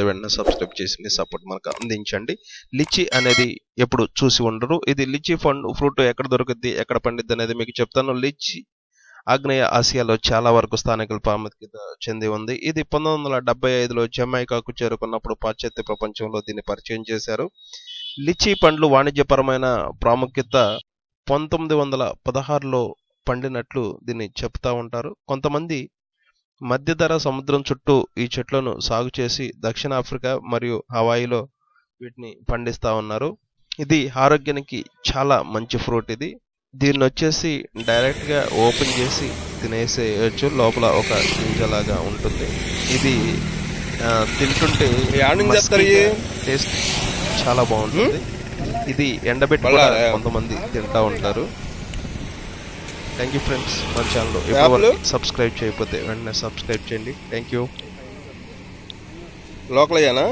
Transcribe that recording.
చేయకపోతే వెంటనే సబ్స్క్రైబ్ చేసి మీ సపోర్ట్ మనకు అందించండి. లిచీ అనేది ఎప్పుడు చూసి ఉండరు. ఇది లిచీ ఫ్రూట్ ఎక్కడ దొరుకుద్ది, ఎక్కడ పండిద్ది అనేది మీకు చెప్తాను. లిచీ ఆగ్నేయ ఆసియాలో చాలా వరకు స్థానికుల ప్రాముఖ్యత చెంది ఉంది. ఇది 1975లో జమైకాకు చేరుకున్నప్పుడు పాశ్చాత్య ప్రపంచంలో దీన్ని పరిచయం చేశారు. లిచీ పండ్లు వాణిజ్యపరమైన ప్రాముఖ్యత 1916లో పండినట్లు దీన్ని చెప్తా ఉంటారు. కొంతమంది మధ్యధర సముద్రం చుట్టూ ఈ చెట్లను సాగు చేసి దక్షిణాఫ్రికా మరియు హవాయిలో వీటిని పండిస్తూ ఉన్నారు. ఇది ఆరోగ్యానికి చాలా మంచి ఫ్రూట్. ఇది దీన్ని వచ్చేసి డైరెక్ట్గా ఓపెన్ చేసి తినేసేయచ్చు. లోపల ఒక గింజలాగా ఉంటుంది. ఇది తింటుంటే టేస్ట్ చాలా బాగుంటుంది. ఇది ఎండబెట్టి కూడా కొంతమంది తింటా ఉంటారు. Thank you friends. మన ఛానల్ ఎవరు సబ్స్క్రైబ్ చేయకపోతే వెంటనే సబ్స్క్రైబ్ చేయండి. Thank you. లోకల్ అయ్యానా?